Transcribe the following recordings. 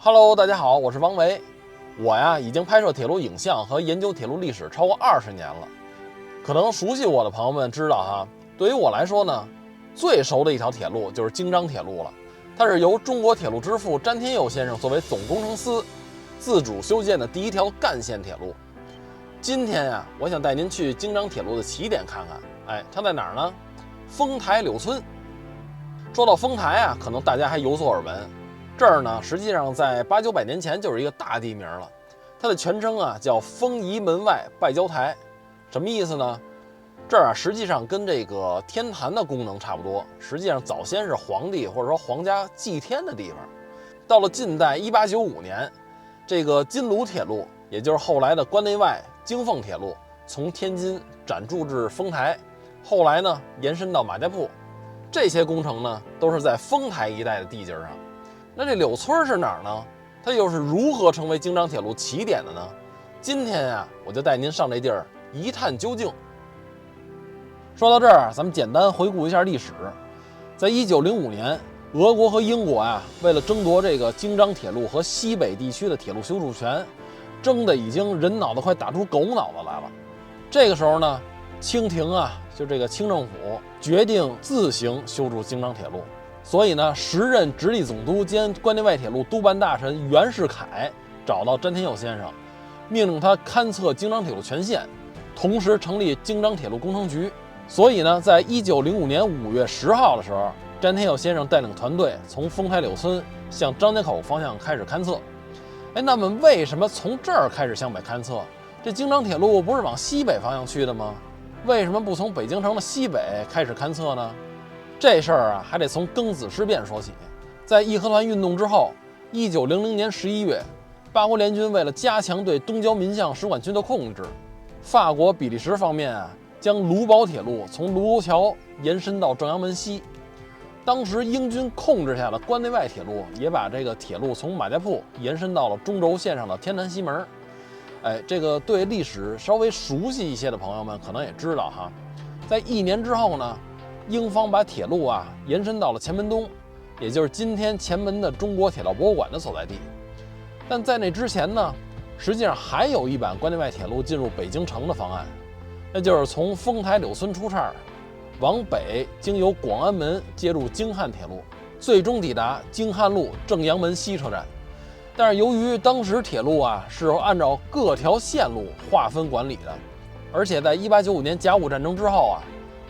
Hello， 大家好，我是王维。我呀已经拍摄铁路影像和研究铁路历史超过20年了。可能熟悉我的朋友们知道哈，对于我来说呢，最熟的一条铁路就是京张铁路了。它是由中国铁路之父詹天佑先生作为总工程师自主修建的第一条干线铁路。今天呀，我想带您去京张铁路的起点看看。它在哪儿呢？丰台柳村。说到丰台啊，可能大家还有所耳闻。这儿呢，实际上在8、900年前就是一个大地名了。它的全称啊叫丰仪门外拜交台，什么意思呢？这儿啊实际上跟这个天坛的功能差不多，实际上早先是皇帝或者说皇家祭天的地方。到了近代1895年，这个金卢铁路，也就是后来的关内外京凤铁路，从天津展筑至丰台，后来呢延伸到马家铺。这些工程呢都是在丰台一带的地界上。那这柳村是哪儿呢？它又是如何成为京张铁路起点的呢？今天啊，我就带您上这地儿一探究竟。说到这儿，咱们简单回顾一下历史。在1905年，俄国和英国啊，为了争夺这个京张铁路和西北地区的铁路修筑权，争得已经人脑子快打出狗脑子来了。这个时候呢，清廷啊，就这个清政府决定自行修筑京张铁路。所以呢，时任直隶总督兼关内外铁路督办大臣袁世凯找到詹天佑先生，命令他勘测京张铁路全线，同时成立京张铁路工程局。所以呢，在1905年5月10号的时候，詹天佑先生带领团队从丰台柳村向张家口方向开始勘测。那么为什么从这儿开始向北勘测？这京张铁路不是往西北方向去的吗？为什么不从北京城的西北开始勘测呢？这事儿啊，还得从庚子事变说起。在义和团运动之后，1900年11月，八国联军为了加强对东交民巷使馆区的控制，法国、比利时方面啊，将卢宝铁路从卢沟桥延伸到正阳门西。当时英军控制下的关内外铁路也把这个铁路从马家铺延伸到了中轴线上的天坛西门。这个对历史稍微熟悉一些的朋友们可能也知道哈，在1年之后呢，英方把铁路啊延伸到了前门东，也就是今天前门的中国铁道博物馆的所在地。但在那之前呢，实际上还有一版关内外铁路进入北京城的方案，那就是从丰台柳村出岔，往北经由广安门接入京汉铁路，最终抵达京汉路正阳门西车站。但是由于当时铁路啊是按照各条线路划分管理的，而且在1895年甲午战争之后啊，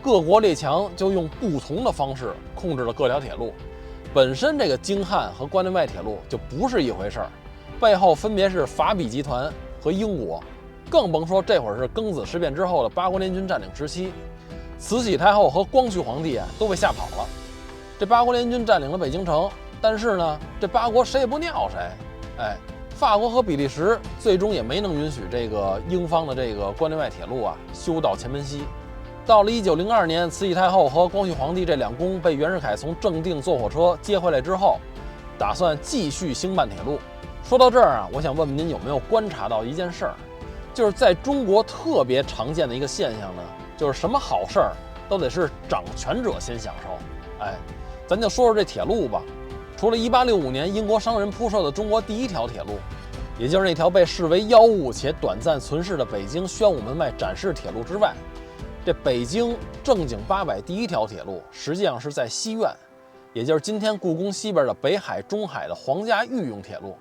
各国列强就用不同的方式控制了各条铁路，本身这个京汉和关内外铁路就不是一回事儿，背后分别是法比集团和英国，更甭说这会儿是庚子事变之后的八国联军占领时期，慈禧太后和光绪皇帝啊都被吓跑了。这八国联军占领了北京城，但是呢，这八国谁也不尿谁，法国和比利时最终也没能允许这个英方的这个关内外铁路啊修到前门西。到了1902年，慈禧太后和光绪皇帝这两宫被袁世凯从正定坐火车接回来之后，打算继续兴办铁路。说到这儿啊，我想问问您有没有观察到一件事儿，就是在中国特别常见的一个现象呢，就是什么好事儿都得是掌权者先享受。咱就说说这铁路吧。除了1865年英国商人铺设的中国第一条铁路，也就是那条被视为妖物且短暂存世的北京宣武门外展示铁路之外，这北京正经八百第一条铁路实际上是在西苑，也就是今天故宫西边的北海、中海的皇家御用铁路。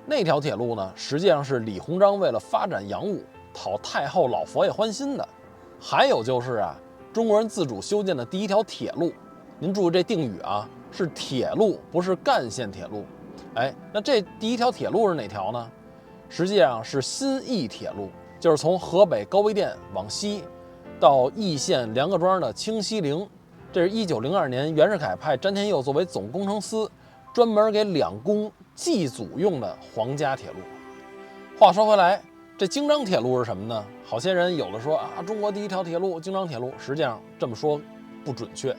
那条铁路呢，实际上是李鸿章为了发展洋务，讨太后老佛爷欢心的。还有就是啊，中国人自主修建的第一条铁路，您注意这定语啊，是铁路，不是干线铁路。那这第一条铁路是哪条呢？实际上是新义铁路，就是从河北高碑店往西到易县梁各庄的清西陵。这是1902年袁世凯派詹天佑作为总工程师，专门给两宫祭祖用的皇家铁路。话说回来，这京张铁路是什么呢？好些人有的说啊，中国第一条铁路京张铁路，实际上这么说不准确。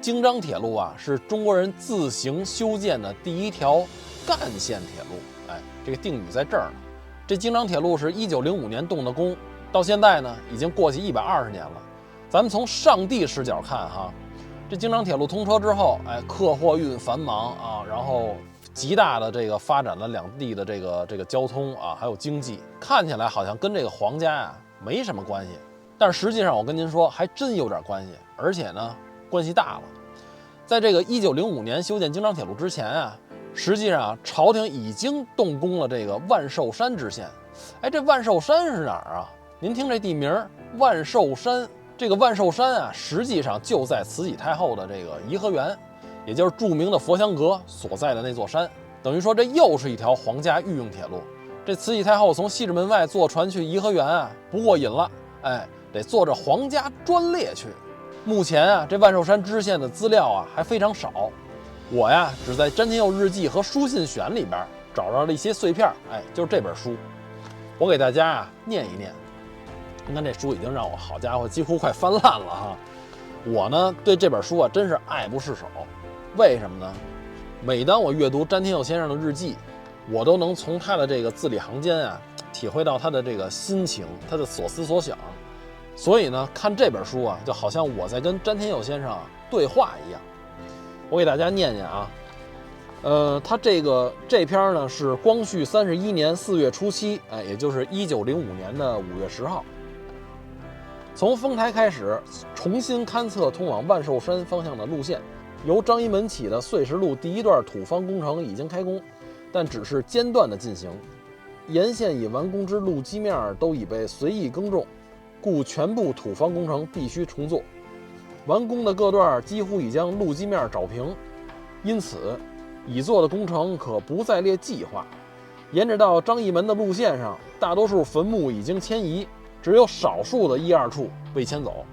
京张铁路啊，是中国人自行修建的第一条干线铁路。这个定语在这儿呢。这京张铁路是1905年动的工，到现在呢已经过去120年了。咱们从上帝视角看哈，这京张铁路通车之后，客货运繁忙啊，然后极大的这个发展了两地的这个交通啊，还有经济，看起来好像跟这个皇家呀没什么关系，但是实际上我跟您说，还真有点关系，而且呢关系大了。在这个1905年修建京张铁路之前啊，实际上朝廷已经动工了这个万寿山支线。哎，这万寿山是哪儿啊？您听这地名万寿山，这个万寿山啊，实际上就在慈禧太后的这个颐和园，也就是著名的佛香阁所在的那座山。等于说这又是一条皇家御用铁路。这慈禧太后从西直门外坐船去颐和园啊，不过瘾了，哎，得坐着皇家专列去。目前啊，这万寿山支线的资料啊还非常少，我呀只在詹天佑日记和书信选里边找到了一些碎片，哎，就是这本书。我给大家啊念一念，你看这书已经让我好家伙几乎快翻烂了哈。我呢对这本书啊真是爱不释手，为什么呢？每当我阅读詹天佑先生的日记，我都能从他的这个字里行间啊体会到他的这个心情，他的所思所想。所以呢，看这本书啊，就好像我在跟詹天佑先生对话一样。我给大家念念啊。他这篇呢是光绪31年4月初7，哎，也就是1905年的5月10号。从丰台开始，重新勘测通往万寿山方向的路线。由张仪门起的碎石路第一段土方工程已经开工，但只是间断的进行。沿线已完工之路基面都已被随意耕种，故全部土方工程必须重做。完工的各段几乎已将路基面找平，因此已做的工程可不再列计划。沿着到张仪门的路线上，大多数坟墓已经迁移，只有少数的1、2处未迁走。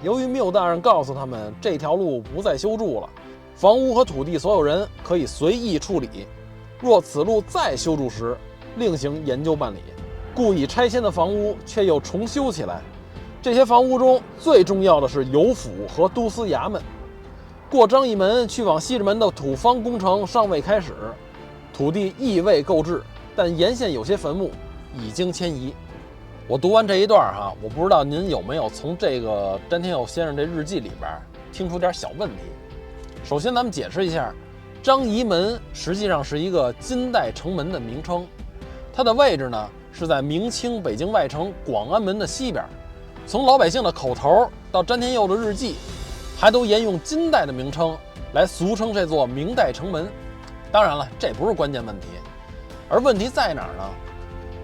由于缪大人告诉他们这条路不再修筑了，房屋和土地所有人可以随意处理，若此路再修筑时，另行研究办理。故已拆迁的房屋却又重修起来。这些房屋中最重要的是邮府和都司衙门。过张仪门去往西直门的土方工程尚未开始，土地亦未购置，但沿线有些坟墓已经迁移。我读完这一段哈，我不知道您有没有从这个詹天佑先生这日记里边听出点小问题。首先咱们解释一下，张仪门实际上是一个金代城门的名称，它的位置呢是在明清北京外城广安门的西边。从老百姓的口头到詹天佑的日记，还都沿用金代的名称来俗称这座明代城门。当然了，这不是关键问题，而问题在哪儿呢？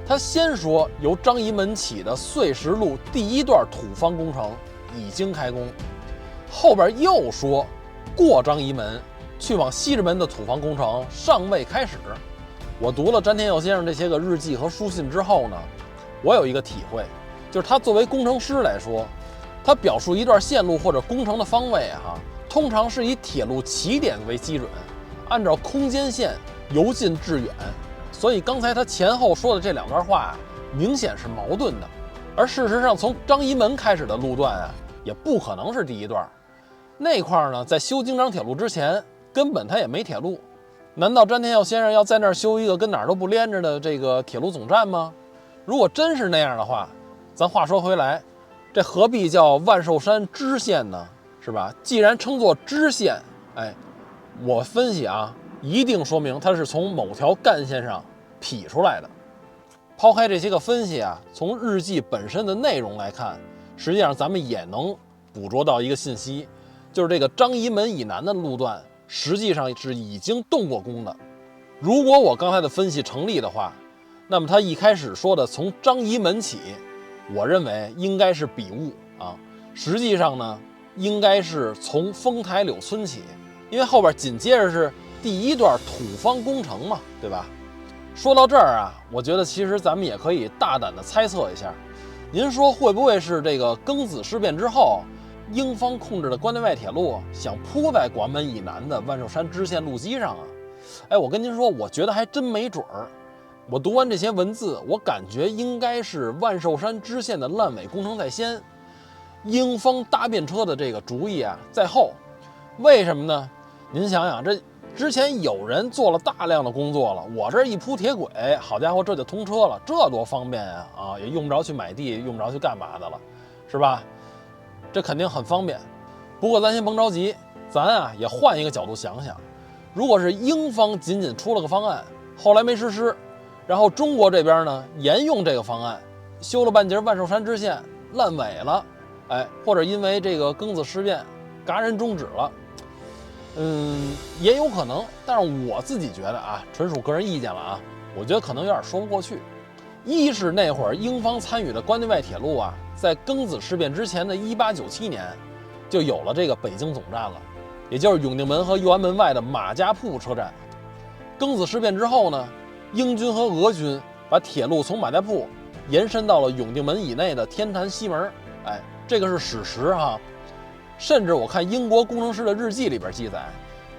他先说由张仪门起的碎石路第一段土方工程已经开工，后边又说过张仪门去往西直门的土方工程尚未开始。我读了詹天佑先生这些个日记和书信之后呢，我有一个体会，就是他作为工程师来说，他表述一段线路或者工程的方位通常是以铁路起点为基准，按照空间线由近至远。所以刚才他前后说的这两段话明显是矛盾的。而事实上，从张仪门开始的路段也不可能是第一段。那块呢，在修京张铁路之前，根本它也没铁路。难道詹天佑先生要在那儿修一个跟哪儿都不连着的这个铁路总站吗？如果真是那样的话，咱话说回来，这何必叫万寿山支线呢？是吧？既然称作支线，哎，我分析一定说明它是从某条干线上劈出来的。抛开这些个分析从日记本身的内容来看，实际上咱们也能捕捉到一个信息，就是这个张仪门以南的路段实际上是已经动过工的。如果我刚才的分析成立的话，那么他一开始说的从张仪门起，我认为应该是笔误实际上呢，应该是从丰台柳村起，因为后边紧接着是第一段土方工程嘛，对吧？说到这儿我觉得其实咱们也可以大胆的猜测一下，您说会不会是这个庚子事变之后，英方控制的关内外铁路想铺在广安门以南的万寿山支线路基上哎，我跟您说，我觉得还真没准儿。我读完这些文字，我感觉应该是万寿山支线的烂尾工程在先，英方搭便车的这个主意在后。为什么呢？您想想，这之前有人做了大量的工作了，我这一铺铁轨，好家伙，这就通车了，这多方便也用不着去买地，用不着去干嘛的了，是吧？这肯定很方便。不过咱先甭着急，咱也换一个角度想想，如果是英方仅仅出了个方案，后来没实施，然后中国这边呢沿用这个方案，修了半截万寿山支线烂尾了，或者因为这个庚子事变戛然终止了，也有可能。但是我自己觉得啊，纯属个人意见了啊，我觉得可能有点说不过去。一是那会儿英方参与的关内外铁路啊，在庚子事变之前的1897年就有了这个北京总站了，也就是永定门和右安门外的马家铺车站。庚子事变之后呢，英军和俄军把铁路从马家铺延伸到了永定门以内的天坛西门，这个是史实哈。甚至我看英国工程师的日记里边记载，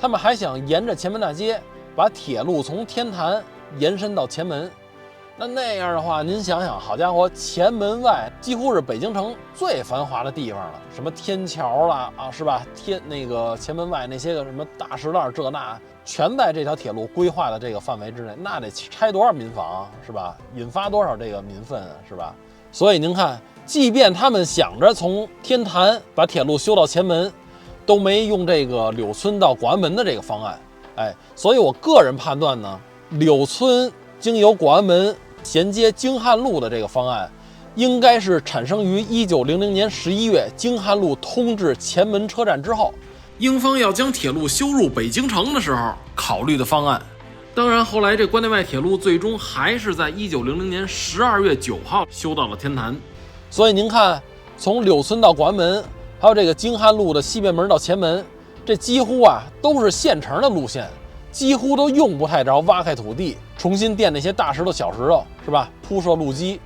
他们还想沿着前门大街把铁路从天坛延伸到前门。那样的话，您想想，好家伙，前门外几乎是北京城最繁华的地方了，什么天桥啦啊，是吧？那个前门外那些个什么大石栏这那，全在这条铁路规划的这个范围之内，那得拆多少民房啊，是吧？引发多少这个民愤啊，是吧？所以您看，即便他们想着从天坛把铁路修到前门，都没用这个柳村到广安门的这个方案，所以我个人判断呢，柳村经由广安门衔接京汉路的这个方案，应该是产生于1900年11月京汉路通至前门车站之后，英方要将铁路修入北京城的时候考虑的方案。当然，后来这关内外铁路最终还是在1900年12月9号修到了天坛。所以您看，从柳村到广安门，还有这个京汉路的西便门到前门，这几乎啊都是现成的路线，几乎都用不太着挖开土地重新垫那些大石头小石头，是吧？铺设路基，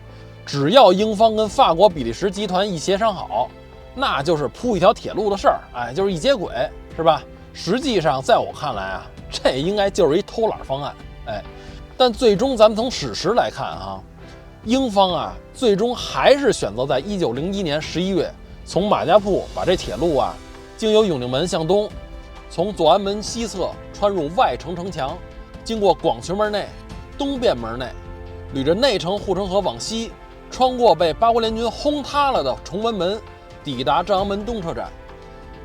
只要英方跟法国比利时集团一协商好，那就是铺一条铁路的事儿，就是一接轨，是吧？实际上在我看来啊，这应该就是一偷懒方案，但最终咱们从史实来看啊，英方啊最终还是选择在1901年11月从马家铺把这铁路啊经由永定门向东，从左安门西侧穿入外城城墙，经过广渠门内、东便门内，捋着内城护城河往西，穿过被八国联军轰塌了的崇文门，抵达正阳门东车站。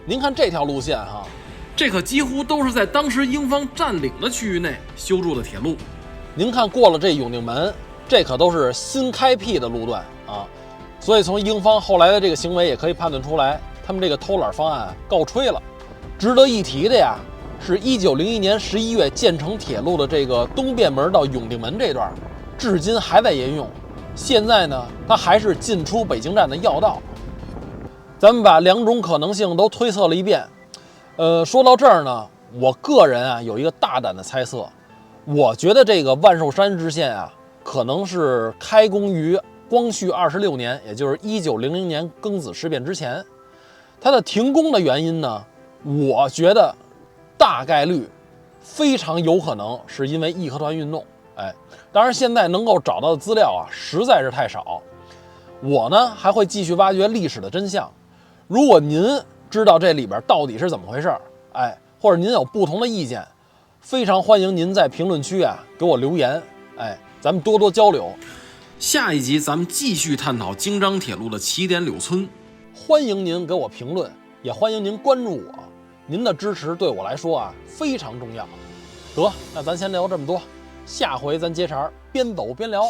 您看这条路线哈，这可几乎都是在当时英方占领的区域内修筑的铁路。您看过了这永定门，这可都是新开辟的路段啊，所以从英方后来的这个行为也可以判断出来，他们这个偷懒方案告吹了。值得一提的呀，是1901年11月建成铁路的这个东便门到永定门这段，至今还在沿用。现在呢，它还是进出北京站的要道。咱们把两种可能性都推测了一遍。说到这儿呢，我个人啊有一个大胆的猜测，我觉得这个万寿山支线啊，可能是开工于光绪26年，也就是1900年庚子事变之前。它的停工的原因呢，我觉得大概率非常有可能是因为义和团运动。当然现在能够找到的资料啊实在是太少。我呢还会继续挖掘历史的真相。如果您知道这里边到底是怎么回事，或者您有不同的意见，非常欢迎您在评论区啊给我留言，咱们多多交流。下一集咱们继续探讨京张铁路的起点柳村，欢迎您给我评论，也欢迎您关注我，您的支持对我来说啊非常重要。得，那咱先聊这么多，下回咱接茬边走边聊。